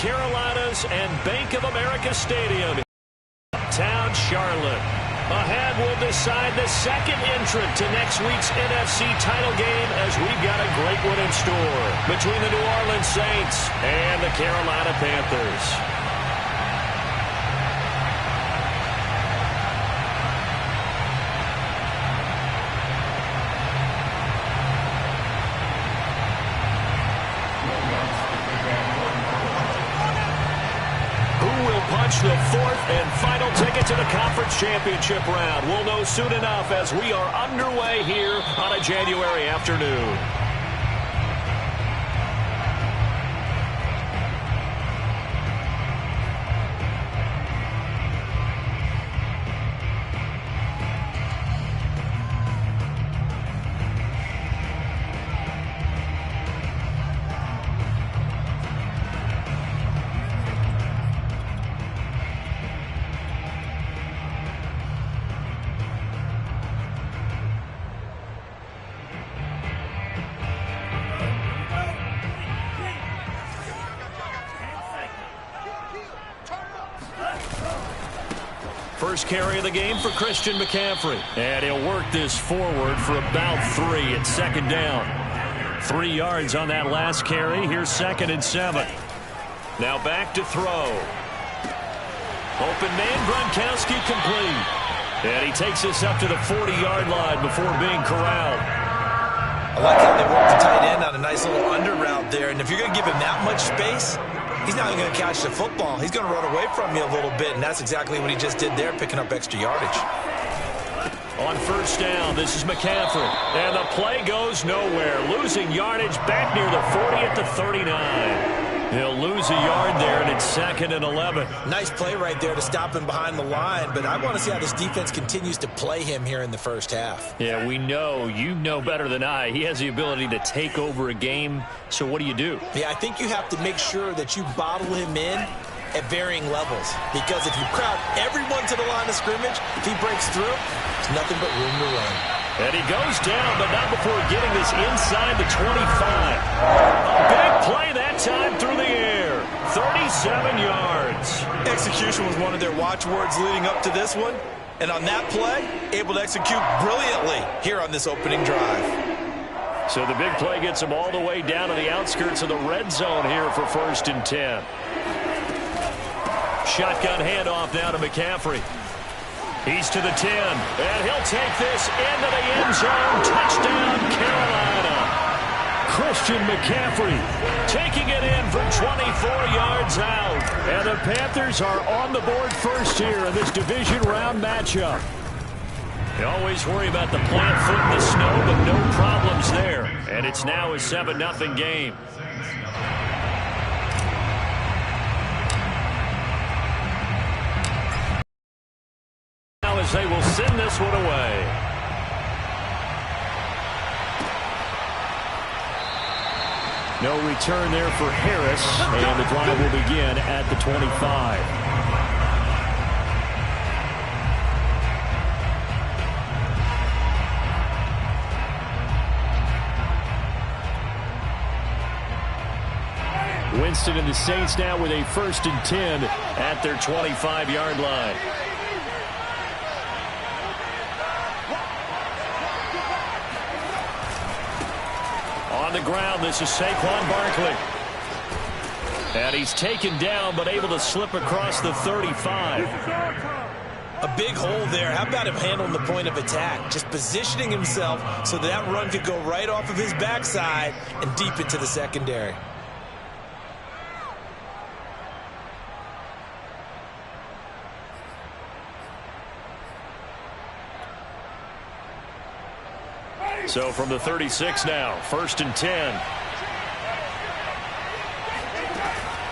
Carolinas and Bank of America Stadium. Town Charlotte. Ahead will decide the second entrant to next week's NFC title game, as we've got a great one in store between the New Orleans Saints and the Carolina Panthers. The fourth and final ticket to the conference championship round. We'll know soon enough as we are underway here on a January afternoon. First carry of the game for Christian McCaffrey. And he'll work this forward for about 3 at second down. 3 yards on that last carry. Here's 2nd and 7. Now back to throw. Open man, Gronkowski complete. And he takes this up to the 40-yard line before being corralled. I like how they work the tight end on a nice little under route there. And if you're going to give him that much space, he's not even going to catch the football. He's going to run away from you a little bit, and that's exactly what he just did there, picking up extra yardage. On first down, this is McCaffrey. And the play goes nowhere. Losing yardage back near the 40 at the 39. He'll lose a yard there, and it's 2nd and 11. Nice play right there to stop him behind the line, but I want to see how this defense continues to play him here in the first half. Yeah, we know. You know better than I. He has the ability to take over a game, so what do you do? Yeah, I think you have to make sure that you bottle him in at varying levels, because if you crowd everyone to the line of scrimmage, if he breaks through, there's nothing but room to run. And he goes down, but not before getting this inside the 25. A big play that time through the air. 37 yards. Execution was one of their watchwords leading up to this one. And on that play, able to execute brilliantly here on this opening drive. So the big play gets him all the way down to the outskirts of the red zone here for 1st and 10. Shotgun handoff now to McCaffrey. He's to the 10, and he'll take this into the end zone. Touchdown, Carolina. Christian McCaffrey taking it in from 24 yards out. And the Panthers are on the board first here in this division round matchup. You always worry about the plant foot in the snow, but no problems there. And it's now a 7-0 game. As they will send this one away. No return there for Harris, and the drive will begin at the 25. Winston and the Saints now with a 1st and 10 at their 25-yard line. On the ground, this is Saquon Barkley. And he's taken down, but able to slip across the 35. A big hole there. How about him handling the point of attack? Just positioning himself so that run could go right off of his backside and deep into the secondary. So from the 36 now, 1st and 10.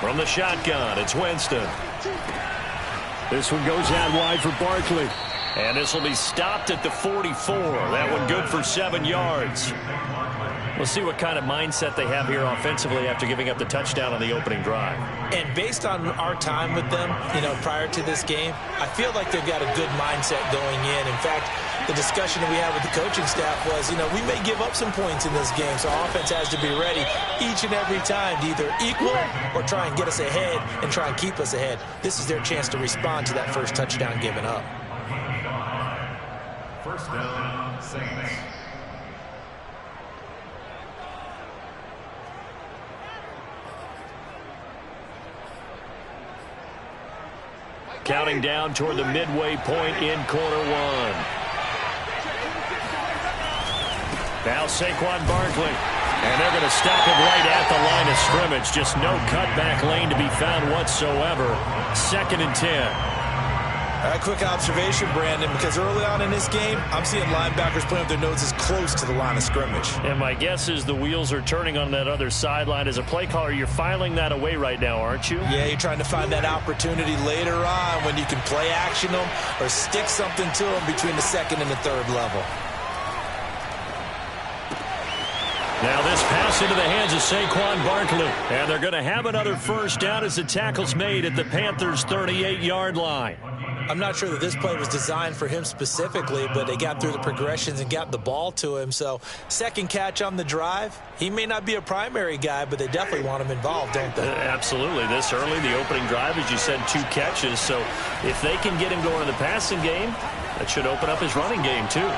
From the shotgun, it's Winston. This one goes out wide for Barkley. And this will be stopped at the 44. That one good for 7 yards. We'll see what kind of mindset they have here offensively after giving up the touchdown on the opening drive. And based on our time with them, prior to this game, I feel like they've got a good mindset going in. In fact, the discussion that we had with the coaching staff was, we may give up some points in this game, so offense has to be ready each and every time to either equal or try and get us ahead and try and keep us ahead. This is their chance to respond to that first touchdown given up. First down, Saints. Counting down toward the midway point in quarter one. Now Saquon Barkley. And they're going to stop him right at the line of scrimmage. Just no cutback lane to be found whatsoever. 2nd and 10. A quick observation, Brandon, because early on in this game, I'm seeing linebackers putting up their noses close to the line of scrimmage. And my guess is the wheels are turning on that other sideline. As a play caller, you're filing that away right now, aren't you? Yeah, you're trying to find that opportunity later on when you can play action them or stick something to them between the 2nd and the 3rd level. Now this pass into the hands of Saquon Barkley. And they're going to have another first down as the tackle's made at the Panthers' 38-yard line. I'm not sure that this play was designed for him specifically, but they got through the progressions and got the ball to him. So, second catch on the drive. He may not be a primary guy, but they definitely want him involved, don't they? Absolutely. This early, the opening drive, as you said, 2 catches. So, if they can get him going in the passing game, that should open up his running game, too.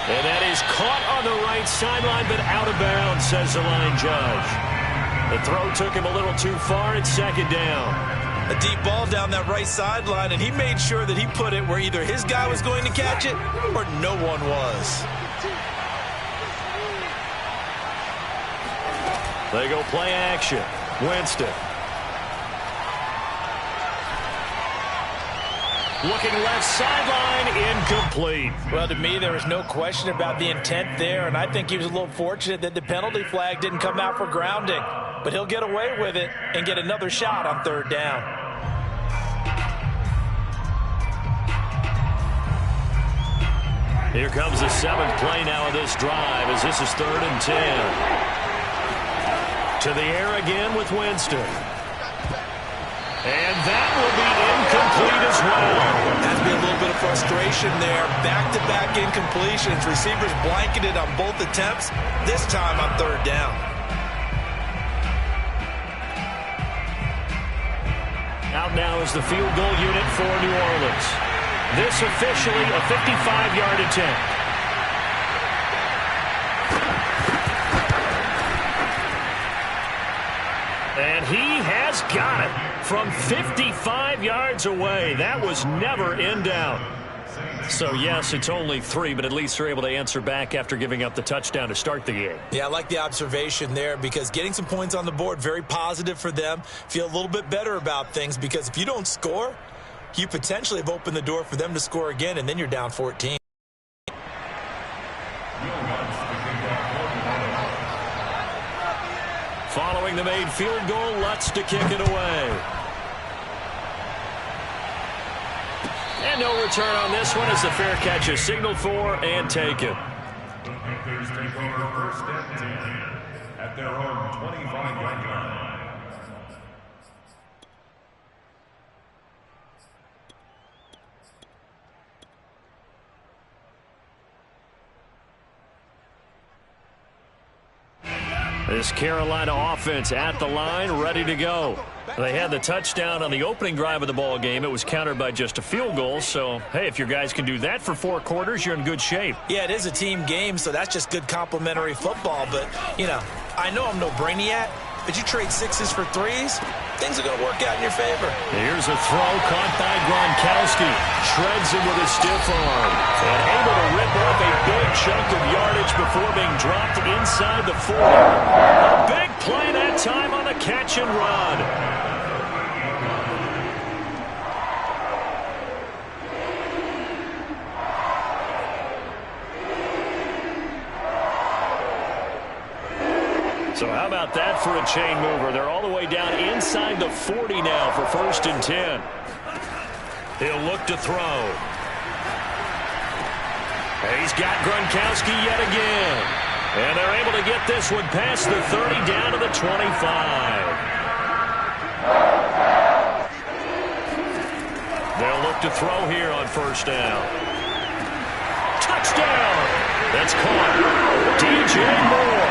And that is caught on the right sideline, but out of bounds, says the line judge. The throw took him a little too far. It's 2nd down. A deep ball down that right sideline, and he made sure that he put it where either his guy was going to catch it or no one was. They go play action. Winston. Looking left sideline, incomplete. Well, to me, there was no question about the intent there, and I think he was a little fortunate that the penalty flag didn't come out for grounding. But he'll get away with it and get another shot on 3rd down. Here comes the 7th play now of this drive as this is 3rd and 10. To the air again with Winston. And that will be incomplete as well. Has been a little bit of frustration there. Back-to-back incompletions. Receivers blanketed on both attempts, this time on 3rd down. Out now is the field goal unit for New Orleans. This officially a 55-yard attempt. And he has got it from 55 yards away. That was never in doubt. So, yes, it's only 3, but at least they're able to answer back after giving up the touchdown to start the game. Yeah, I like the observation there because getting some points on the board, very positive for them. Feel a little bit better about things because if you don't score, you potentially have opened the door for them to score again, and then you're down 14. Following the made field goal, Lutz to kick it away. And no return on this one as the fair catch is signaled for and taken. The Panthers take over 1st and 10 at their own 25-yard line. This Carolina offense at the line, ready to go. They had the touchdown on the opening drive of the ball game. It was countered by just a field goal. So, hey, if your guys can do that for 4 quarters, you're in good shape. Yeah, it is a team game, so that's just good complimentary football. But, I know I'm no brainiac, but you trade 6s for 3s, things are going to work out in your favor. Here's a throw caught by Gronkowski. Shreds him with a stiff arm. And able to rip off a big chunk of yardage before being dropped inside the 40. A big play that time on the catch and run. So how about that for a chain mover? They're all the way down inside the 40 now for 1st and 10. He'll look to throw. He's got Gronkowski yet again. And they're able to get this one past the 30 down to the 25. They'll look to throw here on first down. Touchdown! That's caught. DJ Moore.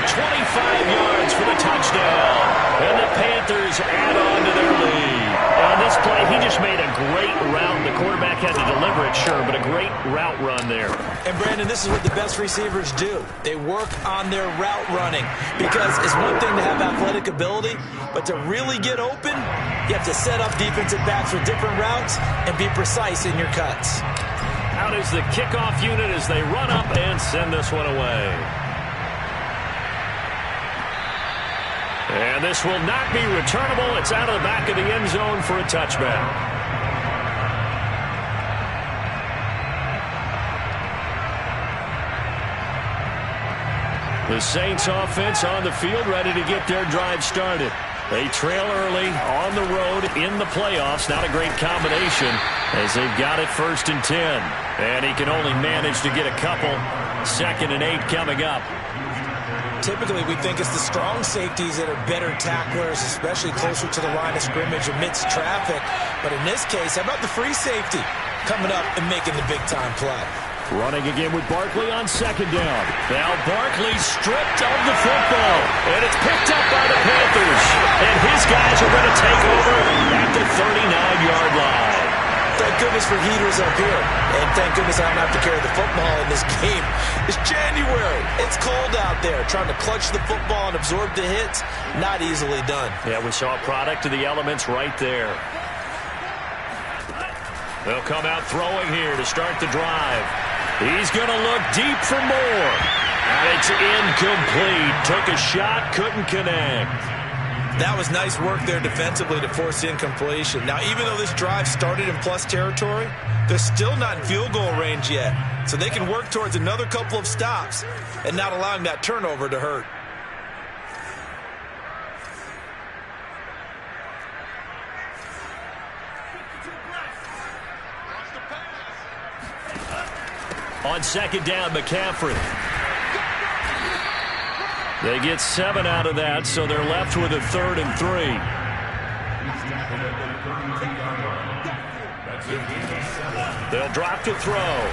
25 yards for the touchdown. And the Panthers add on to their lead. On this play, he just made a great route. The quarterback had to deliver it, sure, but a great route run there. And, Brandon, this is what the best receivers do. They work on their route running because it's one thing to have athletic ability, but to really get open, you have to set up defensive backs with different routes and be precise in your cuts. Out is the kickoff unit as they run up and send this one away. And this will not be returnable. It's out of the back of the end zone for a touchback. The Saints offense on the field, ready to get their drive started. They trail early on the road in the playoffs. Not a great combination as they've got it 1st and 10. And he can only manage to get a couple. 2nd and 8 coming up. Typically, we think it's the strong safeties that are better tacklers, especially closer to the line of scrimmage amidst traffic. But in this case, how about the free safety coming up and making the big-time play? Running again with Barkley on 2nd down. Now Barkley stripped of the football, and it's picked up by the Panthers. And his guys are going to take over at the 39-yard line. Thank goodness for heaters up here. And thank goodness I don't have to carry the football in this game. It's January. It's cold out there. Trying to clutch the football and absorb the hits, not easily done. Yeah, we saw a product of the elements right there. They'll come out throwing here to start the drive. He's going to look deep for more. And it's incomplete. Took a shot, couldn't connect. That was nice work there defensively to force incompletion. Now, even though this drive started in plus territory, they're still not in field goal range yet. So they can work towards another couple of stops and not allowing that turnover to hurt. On 2nd down, McCaffrey. They get 7 out of that, so they're left with a 3rd and 3. They'll drop to throw.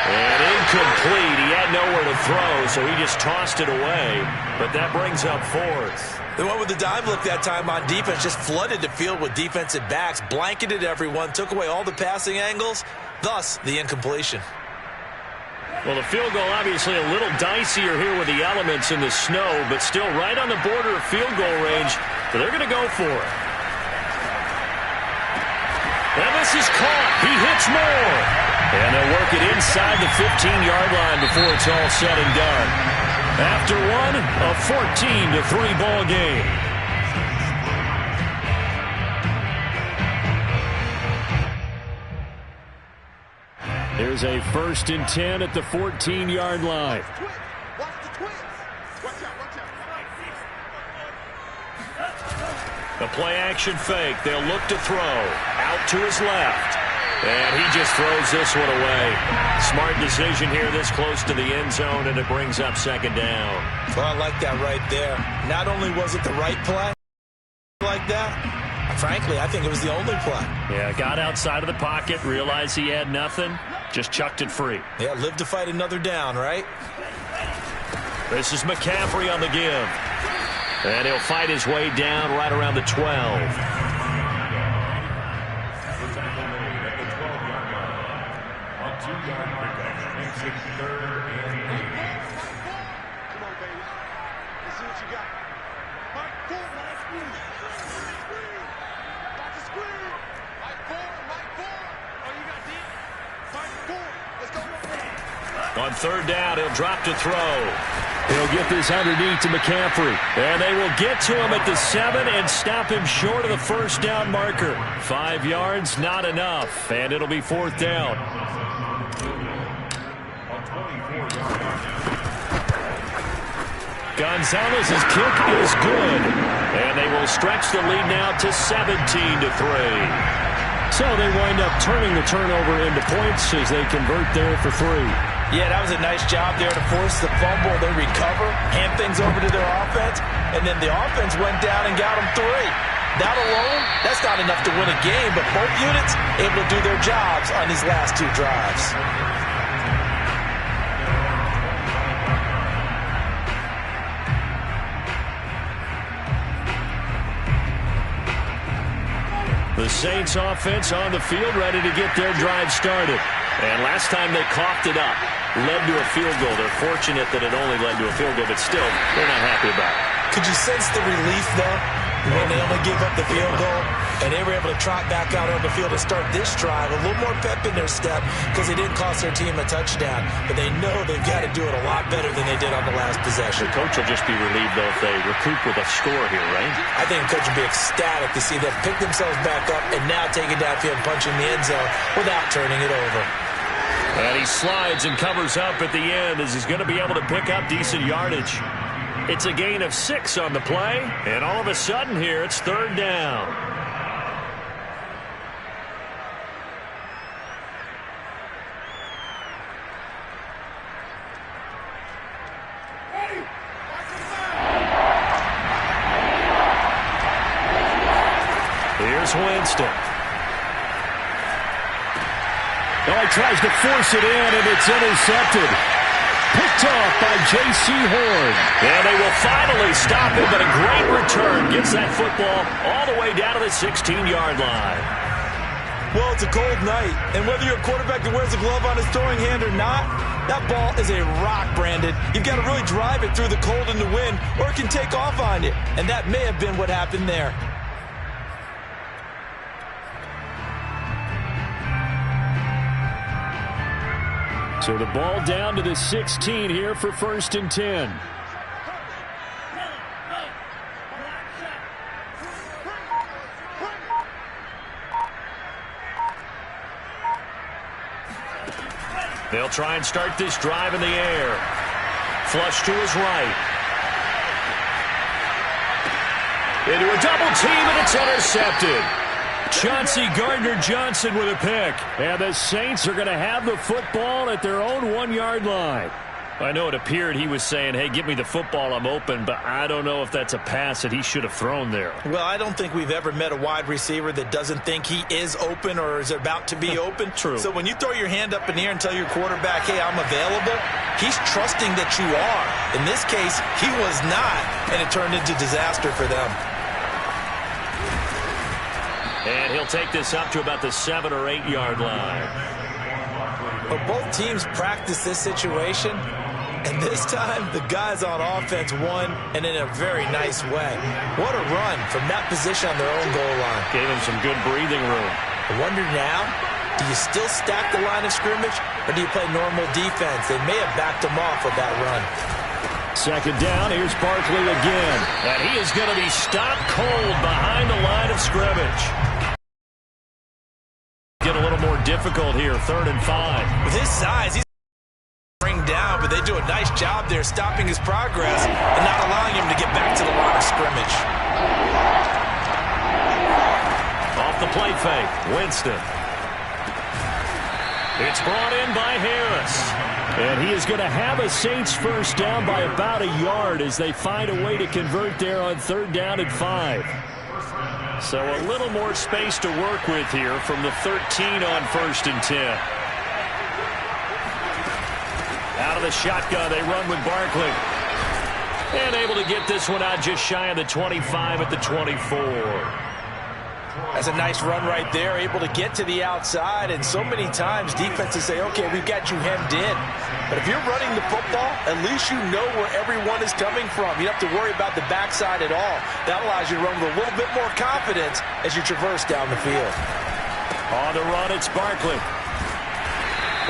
And incomplete. He had nowhere to throw, so he just tossed it away. But that brings up 4th. The one with the dive look that time on defense just flooded the field with defensive backs, blanketed everyone, took away all the passing angles, thus the incompletion. Well, the field goal obviously a little dicier here with the elements in the snow, but still right on the border of field goal range. But they're going to go for it. And this is caught. He hits more. And they'll work it inside the 15-yard line before it's all said and done. After one, a 14-3 ball game. Here's a 1st and 10 at the 14-yard line. The play-action fake. They'll look to throw. Out to his left. And he just throws this one away. Smart decision here this close to the end zone, and it brings up 2nd down. Well, I like that right there. Not only was it the right play like that, frankly, I think it was the only play. Yeah, got outside of the pocket, realized he had nothing, just chucked it free. Yeah, live to fight another down, right? This is McCaffrey on the give. And he'll fight his way down right around the 12. On 3rd down, he'll drop to throw. He'll get this underneath to McCaffrey. And they will get to him at the 7 and stop him short of the 1st down marker. 5 yards, not enough. And it'll be 4th down. Gonzalez's kick is good. And they will stretch the lead now to 17-3. So they wind up turning the turnover into points as they convert there for 3. Yeah, that was a nice job there to force the fumble. They recover, hand things over to their offense, and then the offense went down and got them 3. That alone, that's not enough to win a game, but both units able to do their jobs on these last 2 drives. The Saints offense on the field, ready to get their drive started. And last time they coughed it up, led to a field goal. They're fortunate that it only led to a field goal, but still, they're not happy about it. Could you sense the relief, though, when they only give up the field goal and they were able to trot back out on the field and start this drive? A little more pep in their step because they didn't cost their team a touchdown, but they know they've got to do it a lot better than they did on the last possession. The coach will just be relieved, though, if they recoup with a score here, right? I think the coach will be ecstatic to see them pick themselves back up and now take it downfield and punch in the end zone without turning it over. And he slides and covers up at the end as he's going to be able to pick up decent yardage. It's a gain of 6 on the play, and all of a sudden here it's 3rd down. Here's Winston. Oh, he tries to force it in, and it's intercepted. Picked off by J.C. Horn. And they will finally stop him, but a great return gets that football all the way down to the 16-yard line. Well, it's a cold night, and whether you're a quarterback that wears a glove on his throwing hand or not, that ball is a rock, Brandon. You've got to really drive it through the cold and the wind, or it can take off on you. And that may have been what happened there. So the ball down to the 16 here for 1st and 10. They'll try and start this drive in the air. Flush to his right. Into a double team, and it's intercepted. Chauncey Gardner-Johnson with a pick. And the Saints are going to have the football at their own 1-yard line. I know it appeared he was saying, hey, give me the football, I'm open, but I don't know if that's a pass that he should have thrown there. Well, I don't think we've ever met a wide receiver that doesn't think he is open or is about to be open. True. So when you throw your hand up in the air and tell your quarterback, hey, I'm available, he's trusting that you are. In this case, he was not, and it turned into disaster for them. And he'll take this up to about the 7- or 8-yard line. But both teams practice this situation, and this time the guys on offense won, and in a very nice way. What a run from that position on their own goal line. Gave them some good breathing room. I wonder now, do you still stack the line of scrimmage, or do you play normal defense? They may have backed them off with that run. 2nd down, here's Barkley again. And he is going to be stopped cold behind the line of scrimmage. Get a little more difficult here, 3rd and 5. With his size, he's bring down, but they do a nice job there stopping his progress and not allowing him to get back to the line of scrimmage. Off the play fake, Winston. It's brought in by Harris. And he is going to have a Saints 1st down by about a yard as they find a way to convert there on 3rd down and 5. So a little more space to work with here from the 13 on 1st and 10. Out of the shotgun, they run with Barkley. And able to get this one out just shy of the 25 at the 24. That's a nice run right there, able to get to the outside, and so many times defenses say, okay, we've got you hemmed in. But if you're running the football, at least you know where everyone is coming from. You don't have to worry about the backside at all. That allows you to run with a little bit more confidence as you traverse down the field. On the run, it's Barkley.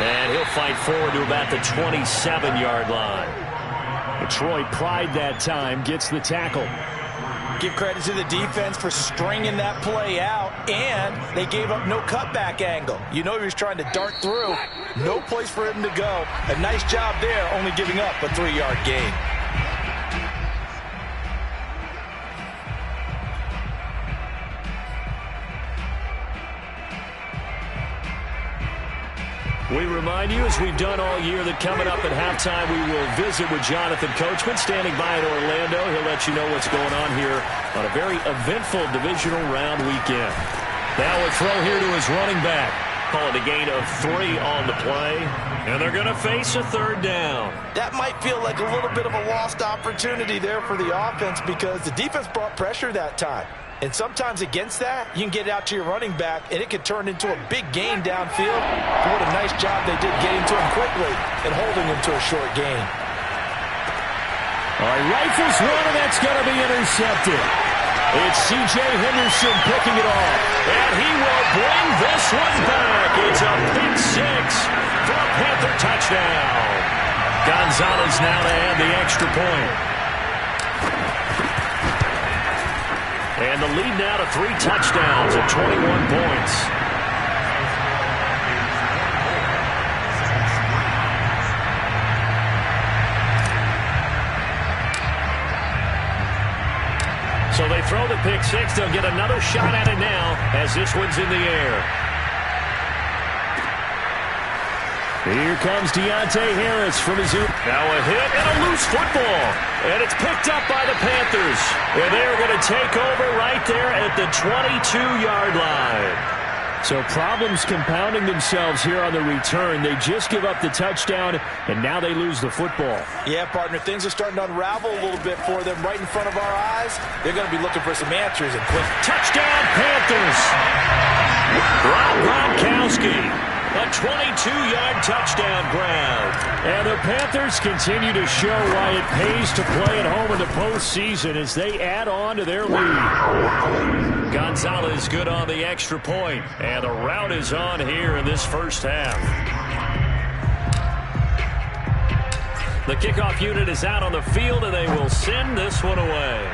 And he'll fight forward to about the 27-yard line. Detroit Pride that time gets the tackle. Give credit to the defense for stringing that play out, and they gave up no cutback angle. You know he was trying to dart through. No place for him to go. A nice job there, only giving up a 3-yard gain. We remind you, as we've done all year, that coming up at halftime, we will visit with Jonathan Coachman, standing by in Orlando. He'll let you know what's going on here on a very eventful divisional round weekend. Now a throw here to his running back. Calling a gain of 3 on the play. And they're going to face a 3rd down. That might feel like a little bit of a lost opportunity there for the offense because the defense brought pressure that time. And sometimes against that, you can get it out to your running back, and it could turn into a big gain downfield. But what a nice job they did getting to him quickly and holding him to a short gain. All right, rifles one, and that's going to be intercepted. It's C.J. Henderson picking it off. And he will bring this one back. It's a pick 6 for a Panther touchdown. Gonzalez now to add the extra point. And the lead now to 3 touchdowns at 21 points. So they throw the pick 6. They'll get another shot at it now as this one's in the air. Here comes Deontay Harris from his own. Now a hit and a loose football. And it's picked up by the Panthers. And they're going to take over right there at the 22-yard line. So problems compounding themselves here on the return. They just give up the touchdown, and now they lose the football. Yeah, partner, things are starting to unravel a little bit for them right in front of our eyes. They're going to be looking for some answers and quick. Touchdown, Panthers! Rob Gronkowski. A 22-yard touchdown grab. And the Panthers continue to show why it pays to play at home in the postseason as they add on to their lead. Gonzalez good on the extra point. And the route is on here in this first half. The kickoff unit is out on the field, and they will send this one away.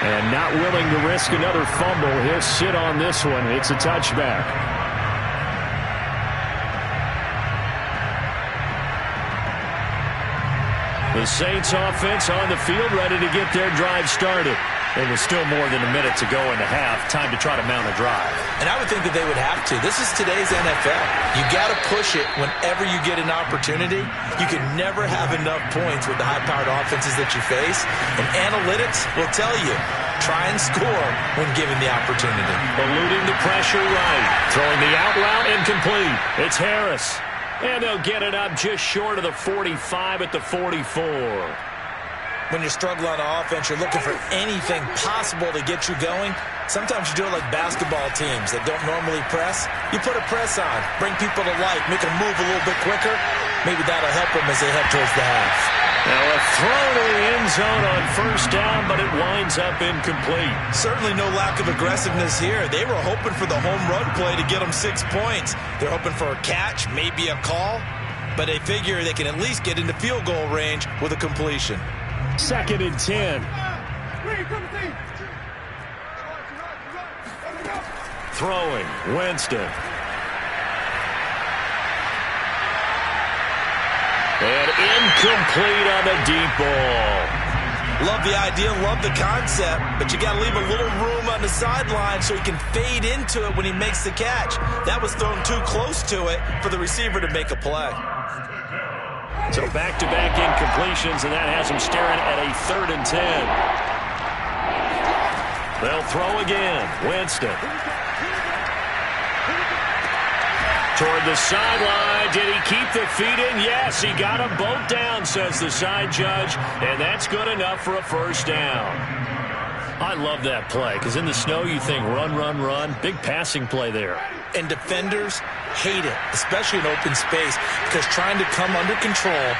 And not willing to risk another fumble. He'll sit on this one. It's a touchback. The Saints offense on the field, ready to get their drive started. There was still more than a minute to go in the half. Time to try to mount a drive. And I would think that they would have to. This is today's NFL. You got to push it whenever you get an opportunity. You can never have enough points with the high-powered offenses that you face. And analytics will tell you, try and score when given the opportunity. Eluding the pressure right. Throwing the out route incomplete. It's Harris. And they'll get it up just short of the 45 at the 44. When you're struggling on offense, you're looking for anything possible to get you going. Sometimes you do it like basketball teams that don't normally press. You put a press on, bring people to life, make them move a little bit quicker. Maybe that'll help them as they head towards the half. Now a throw to the end zone on first down, but it winds up incomplete. Certainly no lack of aggressiveness here. They were hoping for the home run play to get them 6 points. They're hoping for a catch, maybe a call, but they figure they can at least get into field goal range with a completion. 2nd and 10. Throwing, Winston. And incomplete on the deep ball. Love the idea, love the concept, but you got to leave a little room on the sideline so he can fade into it when he makes the catch. That was thrown too close to it for the receiver to make a play. So back-to-back incompletions, and that has him staring at a 3rd and 10. They'll throw again. Winston. Toward the sideline. Did he keep the feet in? Yes, he got them both down, says the side judge, and that's good enough for a first down. I love that play, because in the snow you think run, run, run. Big passing play there. And defenders hate it, especially in open space, because trying to come under control,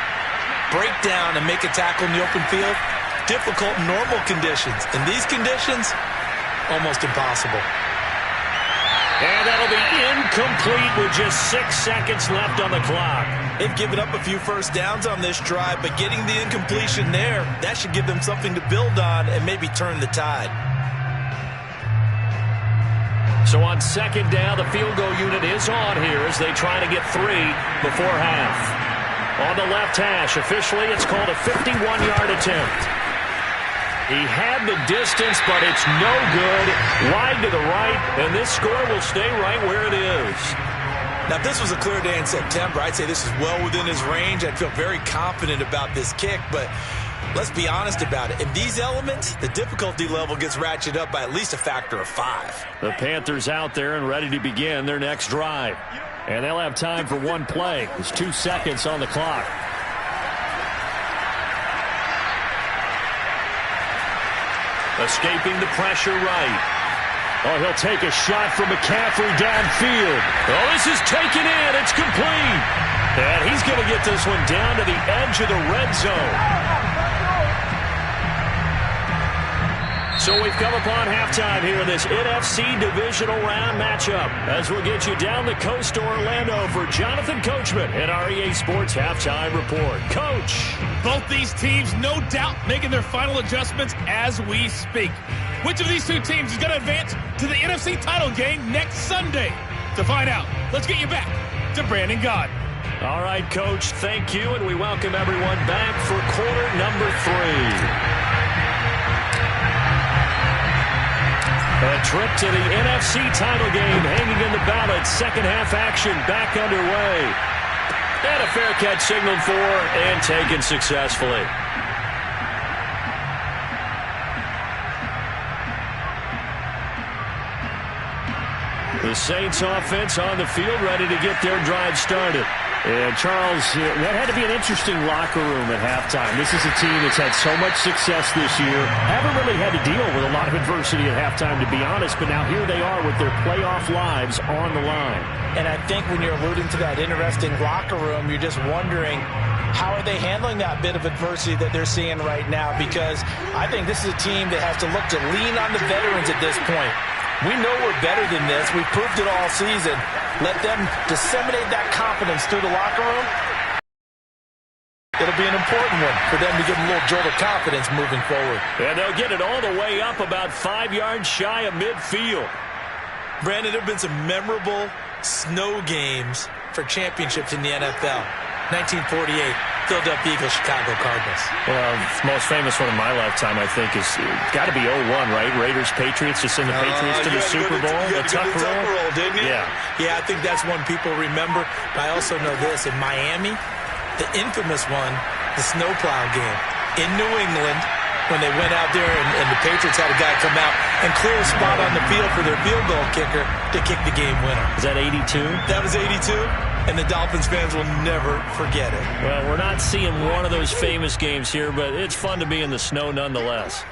break down, and make a tackle in the open field, difficult in normal conditions. In these conditions, almost impossible. And that'll be incomplete with just 6 seconds left on the clock. They've given up a few first downs on this drive, but getting the incompletion there, that should give them something to build on and maybe turn the tide. So on 2nd down, the field goal unit is on here as they try to get 3 before half. On the left hash, officially it's called a 51-yard attempt. He had the distance, but it's no good. Wide to the right, and this score will stay right where it is. Now, if this was a clear day in September, I'd say this is well within his range. I'd feel very confident about this kick, but let's be honest about it. In these elements, the difficulty level gets ratcheted up by at least a factor of 5. The Panthers out there and ready to begin their next drive. And they'll have time for one play. There's 2 seconds on the clock. Escaping the pressure right. Oh, he'll take a shot from McCaffrey downfield. Oh, this is taken in. It's complete. And he's going to get this one down to the edge of the red zone. So we've come upon halftime here in this NFC divisional round matchup as we'll get you down the coast to Orlando for Jonathan Coachman in our EA Sports Halftime Report. Coach. Both these teams, no doubt, making their final adjustments as we speak. Which of these two teams is going to advance to the NFC title game next Sunday? To find out, let's get you back to Brandon Gaudin. All right, Coach, thank you, and we welcome everyone back for quarter number 3. A trip to the NFC title game hanging in the balance. Second half action back underway. And a fair catch signaled for and taken successfully. The Saints offense on the field ready to get their drive started. And Charles, that had to be an interesting locker room at halftime. This is a team that's had so much success this year. Haven't really had to deal with a lot of adversity at halftime, to be honest. But now here they are with their playoff lives on the line. And I think when you're alluding to that interesting locker room, you're just wondering, how are they handling that bit of adversity that they're seeing right now? Because I think this is a team that has to look to lean on the veterans at this point. We know we're better than this. We've proved it all season. Let them disseminate that confidence through the locker room. It'll be an important one for them to give them a little jolt of confidence moving forward. And they'll get it all the way up about 5 yards shy of midfield. Brandon, there have been some memorable snow games for championships in the NFL. 1948, Philadelphia Eagles, Chicago Cardinals. Well, the most famous one in my lifetime, I think, is got to be 01, right? Raiders, Patriots, to send the Patriots to the Super Bowl. The Tucker roll, didn't you? Yeah. Yeah, I think that's one people remember. But I also know this. In Miami, the infamous one, the snowplow game. In New England, when they went out there and the Patriots had a guy come out and clear a spot on the field for their field goal kicker to kick the game winner. Is that 82? That was 82. And the Dolphins fans will never forget it. Well, we're not seeing one of those famous games here, but it's fun to be in the snow nonetheless.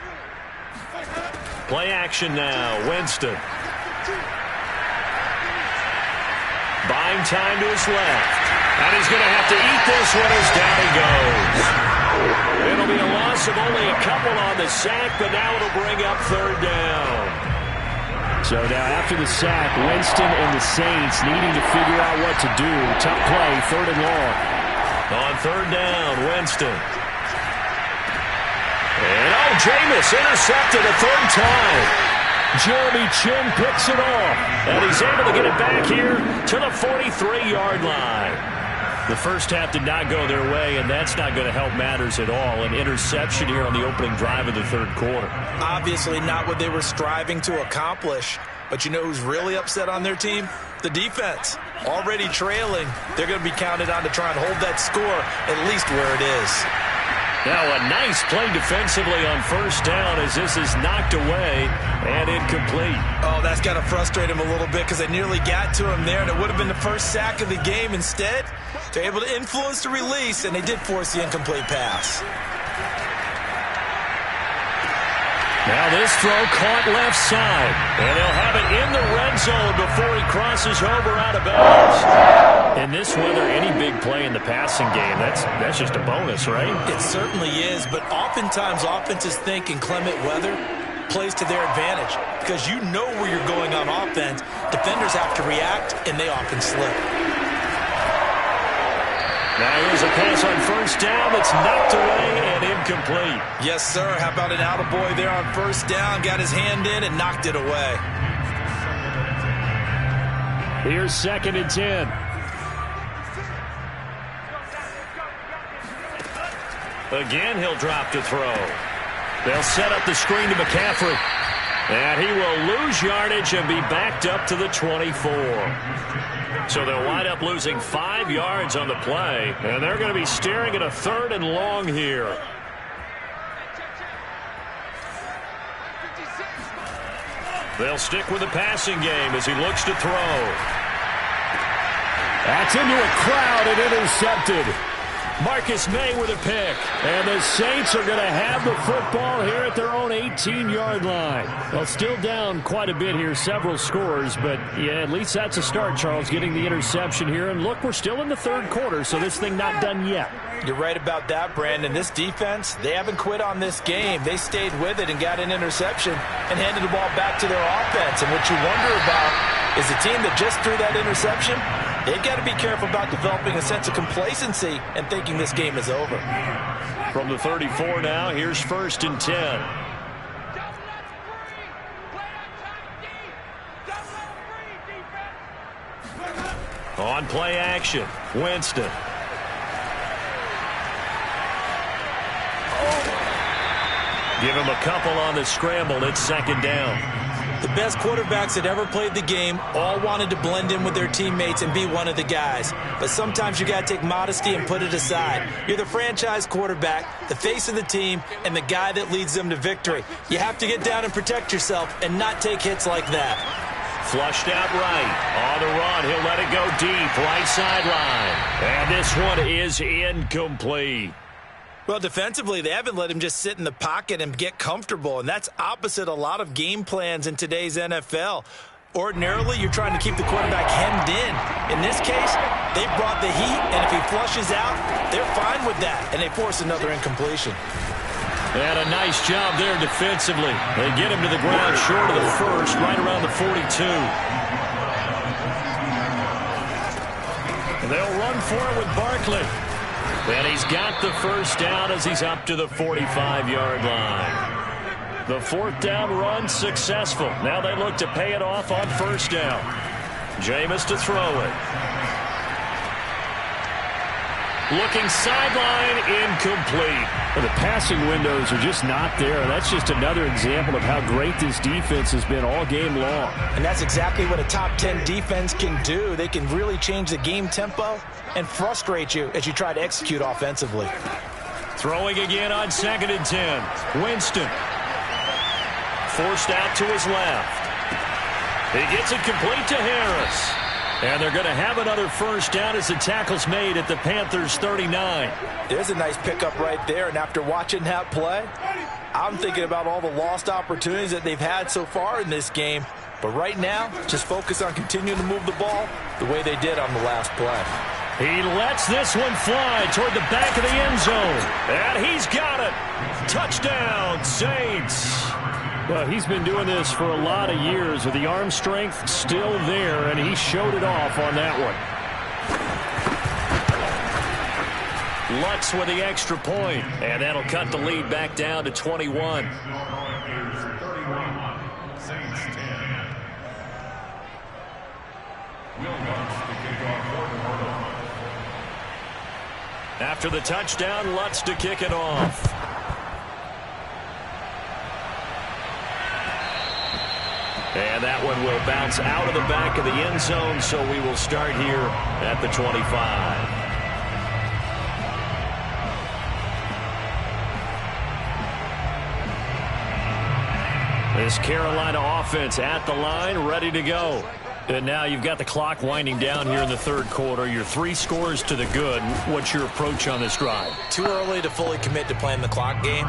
Play action now. Winston. Buying time to his left. And he's going to have to eat this one as down he goes. It'll be a loss of only a couple on the sack, but now it'll bring up third down. So now after the sack, Winston and the Saints needing to figure out what to do. Tough play, third and long. On third down, Winston. And Jameis intercepted a third time. Jeremy Chin picks it off. And he's able to get it back here to the 43-yard line. The first half did not go their way, and that's not going to help matters at all. An interception here on the opening drive of the third quarter. Obviously not what they were striving to accomplish. But you know who's really upset on their team? The defense. Already trailing. They're going to be counted on to try and hold that score at least where it is. Now a nice play defensively on first down as this is knocked away and incomplete. Oh, that's got to frustrate him a little bit because they nearly got to him there, and it would have been the first sack of the game. Instead, they're able to influence the release, and they did force the incomplete pass. Now this throw caught left side, and they'll have it in the red zone before he crosses over out of bounds. In this weather, any big play in the passing game, that's just a bonus, right? It certainly is, but oftentimes offenses think in clement weather plays to their advantage because you know where you're going on offense. Defenders have to react, and they often slip. Now here's a pass on first down that's knocked away and incomplete. Yes, sir. How about an AnsDboy there on first down? Got his hand in and knocked it away. Here's 2nd and 10. Again, he'll drop to throw. They'll set up the screen to McCaffrey. And he will lose yardage and be backed up to the 24. So they'll wind up losing 5 yards on the play. And they're going to be staring at a 3rd and long here. They'll stick with the passing game as he looks to throw. That's into a crowd and intercepted. Marcus May with a pick. And the Saints are going to have the football here at their own 18-yard line. Well, still down quite a bit here, several scores, but yeah, at least that's a start, Charles, getting the interception here. And look, we're still in the 3rd quarter, so this thing not done yet. You're right about that, Brandon. This defense, they haven't quit on this game. They stayed with it and got an interception and handed the ball back to their offense. And what you wonder about is the team that just threw that interception, they've got to be careful about developing a sense of complacency and thinking this game is over. From the 34 now, here's 1st and 10. On play action, Winston. Give him a couple on the scramble. It's 2nd down. The best quarterbacks that ever played the game all wanted to blend in with their teammates and be one of the guys. But sometimes you got to take modesty and put it aside. You're the franchise quarterback, the face of the team, and the guy that leads them to victory. You have to get down and protect yourself and not take hits like that. Flushed out right. On the run, he'll let it go deep. Right sideline. And this one is incomplete. Well, defensively, they haven't let him just sit in the pocket and get comfortable, and that's opposite a lot of game plans in today's NFL. Ordinarily, you're trying to keep the quarterback hemmed in. In this case, they brought the heat, and if he flushes out, they're fine with that, and they force another incompletion. And a nice job there defensively. They get him to the ground short of the 1st, right around the 42. And they'll run for it with Barkley. And he's got the 1st down as he's up to the 45-yard line. The 4th down run successful. Now they look to pay it off on 1st down. Jameis to throw it. Looking sideline, incomplete. Well, the passing windows are just not there. That's just another example of how great this defense has been all game long. And that's exactly what a top 10 defense can do. They can really change the game tempo and frustrate you as you try to execute offensively. Throwing again on 2nd and 10. Winston. Forced out to his left. He gets it complete to Harris. And they're going to have another 1st down as the tackle's made at the Panthers' 39. There's a nice pickup right there, and after watching that play, I'm thinking about all the lost opportunities that they've had so far in this game. But right now, just focus on continuing to move the ball the way they did on the last play. He lets this one fly toward the back of the end zone. And he's got it. Touchdown, Saints. Well, he's been doing this for a lot of years with the arm strength still there, and he showed it off on that one. Lutz with the extra point, and that'll cut the lead back down to 21. After the touchdown, Lutz to kick it off. And that one will bounce out of the back of the end zone, so we will start here at the 25. This Carolina offense at the line, ready to go. And now you've got the clock winding down here in the 3rd quarter. You're 3 scores to the good. What's your approach on this drive? Too early to fully commit to playing the clock game.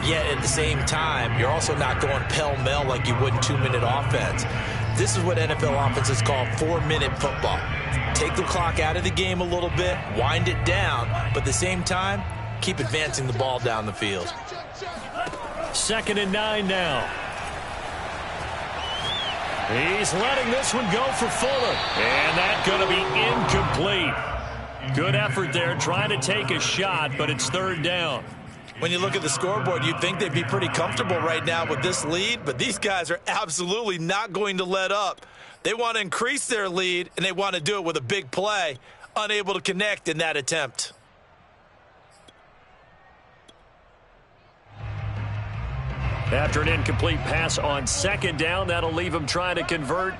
Yet at the same time, you're also not going pell-mell like you would in 2-minute offense. This is what NFL offenses call 4-minute football. Take the clock out of the game a little bit, wind it down, but at the same time, keep advancing the ball down the field. 2nd and 9 now. He's letting this one go for Fuller. And that's going to be incomplete. Good effort there, trying to take a shot, but it's 3rd down. When you look at the scoreboard, you'd think they'd be pretty comfortable right now with this lead, but these guys are absolutely not going to let up. They want to increase their lead, and they want to do it with a big play, unable to connect in that attempt. After an incomplete pass on second down, that'll leave him trying to convert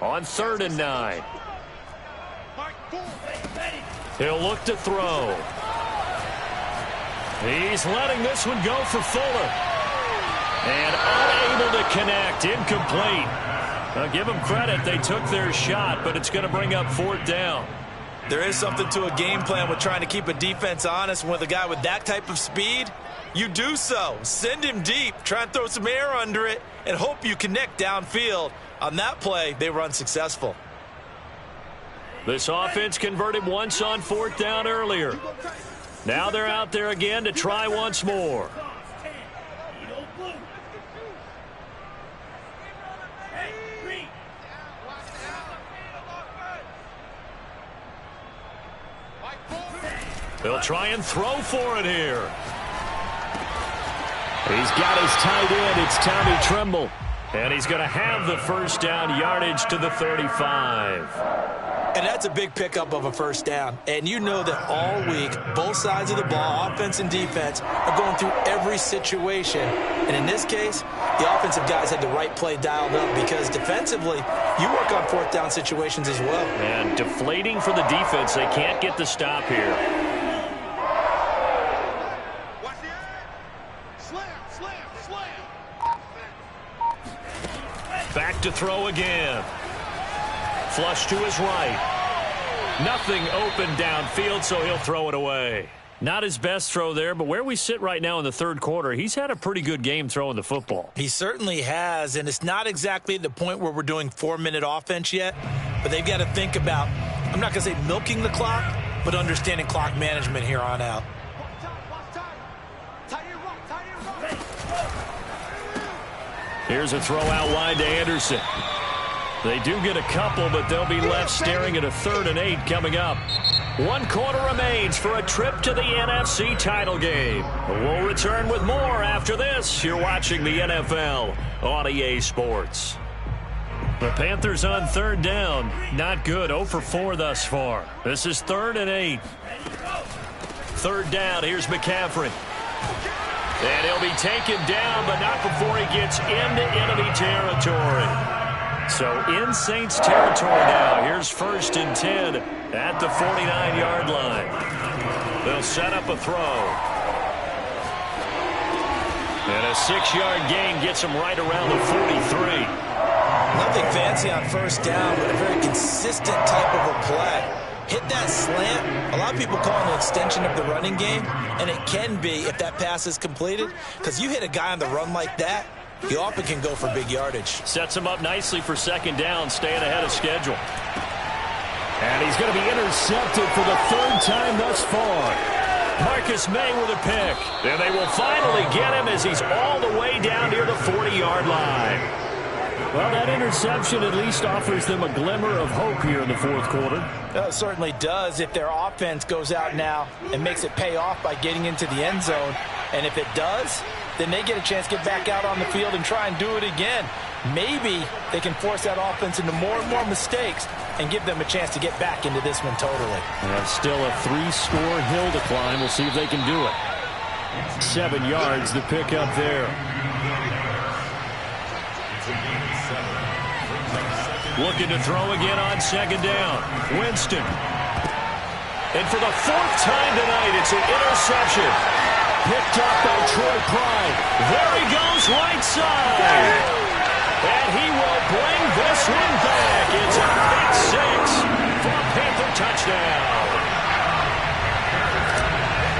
on 3rd and 9. He'll look to throw. He's letting this one go for Fuller. And unable to connect. Incomplete. Now, give them credit. They took their shot, but it's going to bring up 4th down. There is something to a game plan with trying to keep a defense honest. With a guy with that type of speed, you do so. Send him deep. Try and throw some air under it and hope you connect downfield. On that play, they were unsuccessful. This offense converted once on 4th down earlier. Now they're out there again to try once more. They'll try and throw for it here. He's got his tight end. It's Tommy Tremble. And he's going to have the first down, yardage to the 35. And that's a big pickup of a first down. And you know that all week, both sides of the ball, offense and defense, are going through every situation. And in this case, the offensive guys had the right play dialed up because defensively, you work on 4th down situations as well. And deflating for the defense. They can't get the stop here. Back to throw again. Flush to his right. Nothing open downfield, so he'll throw it away. Not his best throw there, but where we sit right now in the 3rd quarter, he's had a pretty good game throwing the football. He certainly has, and it's not exactly at the point where we're doing 4-minute offense yet, but they've got to think about, I'm not going to say milking the clock, but understanding clock management here on out. Here's a throw out wide to Anderson. They do get a couple, but they'll be left staring at a 3rd and 8 coming up. 1 quarter remains for a trip to the NFC title game. We'll return with more after this. You're watching the NFL on EA Sports. The Panthers on 3rd down. Not good. 0 for 4 thus far. This is 3rd and 8. 3rd down. Here's McCaffrey. And he'll be taken down, but not before he gets into enemy territory. So in Saints territory now. Here's 1st and 10 at the 49-yard line. They'll set up a throw. And a 6-yard gain gets him right around the 43. Nothing fancy on 1st down, but a very consistent type of a play. Hit that slant. A lot of people call it an extension of the running game, and it can be if that pass is completed, because you hit a guy on the run like that, he often can go for big yardage. Sets him up nicely for 2nd down, staying ahead of schedule. And he's going to be intercepted for the 3rd time thus far. Marcus May with a pick. And they will finally get him as he's all the way down near the 40-yard line. Well, that interception at least offers them a glimmer of hope here in the 4th quarter. It certainly does if their offense goes out now and makes it pay off by getting into the end zone. And if it does, then they get a chance to get back out on the field and try and do it again. Maybe they can force that offense into more and more mistakes and give them a chance to get back into this one totally. Still a 3-score hill to climb. We'll see if they can do it. 7 yards, the pickup there. Looking to throw again on 2nd down. Winston. And for the 4th time tonight, it's an interception. Picked up by Troy Pride. There he goes, right side. And he will bring this one back. It's a pick 6 for a Panther touchdown.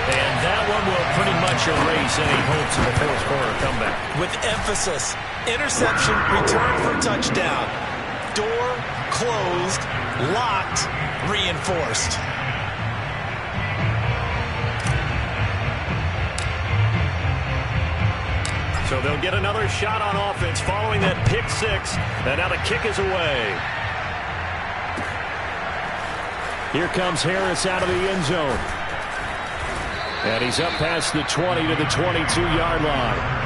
And that one will pretty much erase any hopes of a 4th quarter comeback. With emphasis, interception, return for touchdown. Door closed, locked, reinforced. So they'll get another shot on offense following that pick 6. And now the kick is away. Here comes Harris out of the end zone. And he's up past the 20 to the 22-yard line.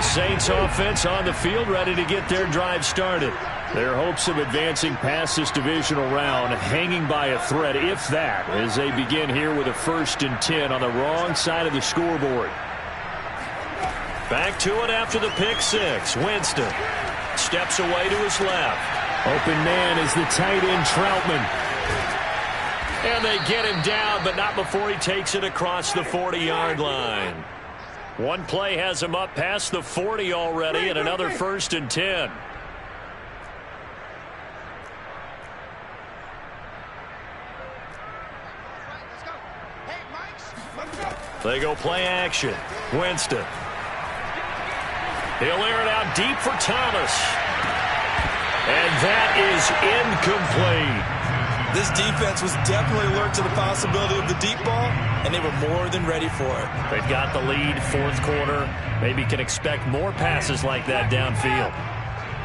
Saints offense on the field, ready to get their drive started. Their hopes of advancing past this divisional round hanging by a thread, if that, as they begin here with a 1st and 10 on the wrong side of the scoreboard. Back to it after the pick six. Winston steps away to his left. Open man is the tight end Troutman. And they get him down, but not before he takes it across the 40-yard line. One play has him up past the 40 already, and another 1st and 10. They go play action. Winston. He'll air it out deep for Thomas. And that is incomplete. This defense was definitely alert to the possibility of the deep ball, and they were more than ready for it. They've got the lead, 4th quarter. Maybe can expect more passes like that downfield.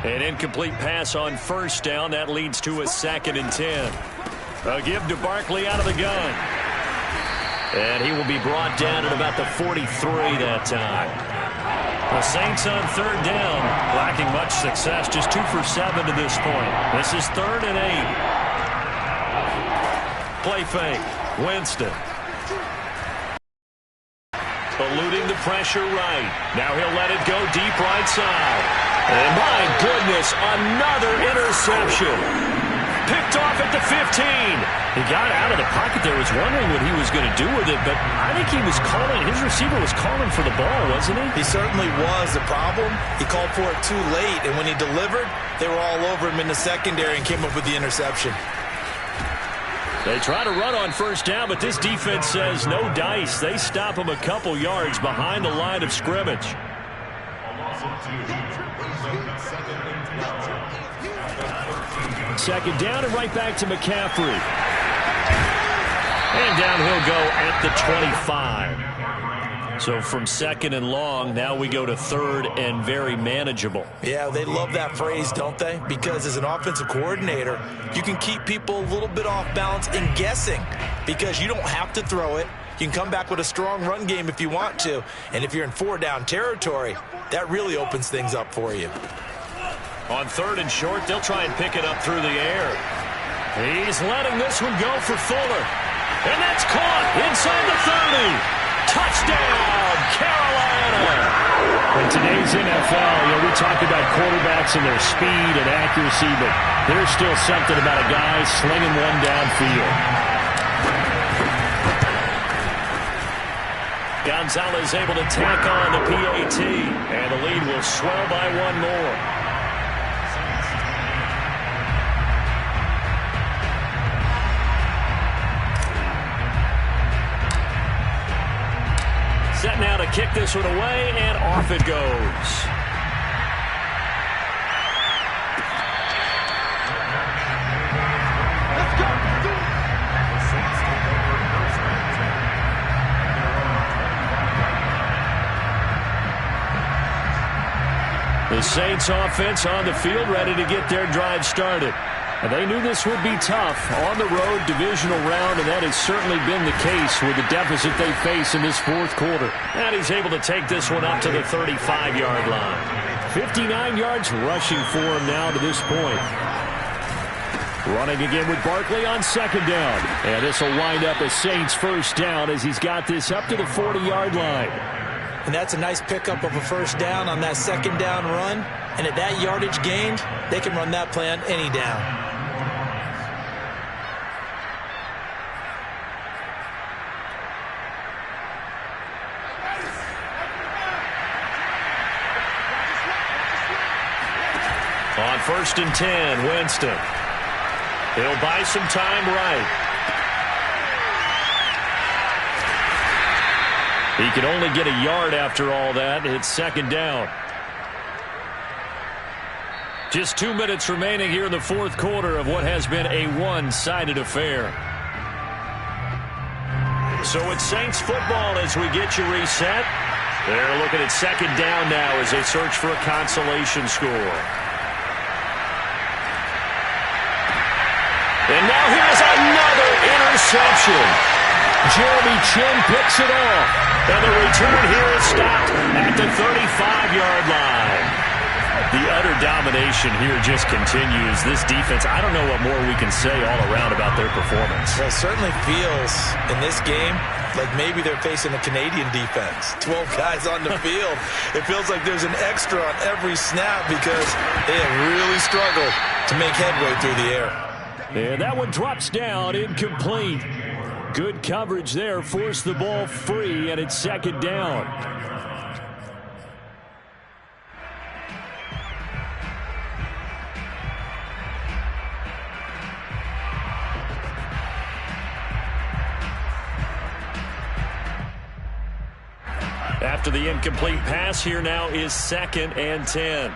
An incomplete pass on 1st down. That leads to a 2nd and 10. A give to Barkley out of the gun. And he will be brought down at about the 43 that time. The Saints on 3rd down, lacking much success, just 2 for 7 to this point. This is 3rd and 8. Play fake. Winston. Eluding the pressure right. Now he'll let it go deep right side. And my goodness, another interception. Picked off at the 15. He got out of the pocket there, was wondering what he was going to do with it, but I think he was calling, his receiver was calling for the ball, wasn't he? He certainly was. The problem, he called for it too late, and when he delivered, they were all over him in the secondary and came up with the interception. They try to run on 1st down, but this defense says no dice. They stop him a couple yards behind the line of scrimmage. Second down and right back to McCaffrey. And down he'll go at the 25. So from 2nd and long, now we go to 3rd and very manageable. Yeah, they love that phrase, don't they? Because as an offensive coordinator, you can keep people a little bit off balance and guessing because you don't have to throw it. You can come back with a strong run game if you want to. And if you're in 4-down territory, that really opens things up for you. On 3rd and short, they'll try and pick it up through the air. He's letting this one go for Fuller. And that's caught inside the 30. Touchdown, Carolina. In today's NFL, we talk about quarterbacks and their speed and accuracy, but there's still something about a guy slinging one downfield. Gonzalez able to tack on the PAT, and the lead will swell by one more. Set now to kick this one away, and off it goes. The Saints offense on the field ready to get their drive started. And they knew this would be tough on the road divisional round, and that has certainly been the case with the deficit they face in this 4th quarter. And he's able to take this one up to the 35-yard line. 59 yards rushing for him now to this point. Running again with Barkley on 2nd down. And this will wind up a Saints 1st down as he's got this up to the 40-yard line. And that's a nice pickup of a 1st down on that 2nd down run. And at that yardage gained, they can run that play on any down. On 1st and 10, Winston. He'll buy some time right. He can only get a yard after all that. It's 2nd down. Just 2 minutes remaining here in the 4th quarter of what has been a one-sided affair. So it's Saints football as we get you reset. They're looking at 2nd down now as they search for a consolation score. And now here's another interception. Jeremy Chin picks it off. And the return here is stopped at the 35-yard line. The utter domination here just continues. This defense, I don't know what more we can say all around about their performance. Well, it certainly feels in this game like maybe they're facing a Canadian defense. 12 guys on the field. It feels like there's an extra on every snap because they have really struggled to make headway through the air. And that one drops down, incomplete. Good coverage there, forced the ball free, and it's second down. After the incomplete pass, here now is 2nd and 10.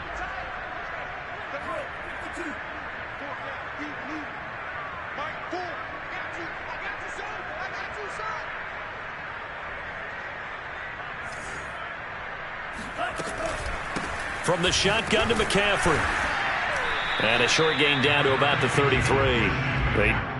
From the shotgun to McCaffrey. And a short gain down to about the 33. They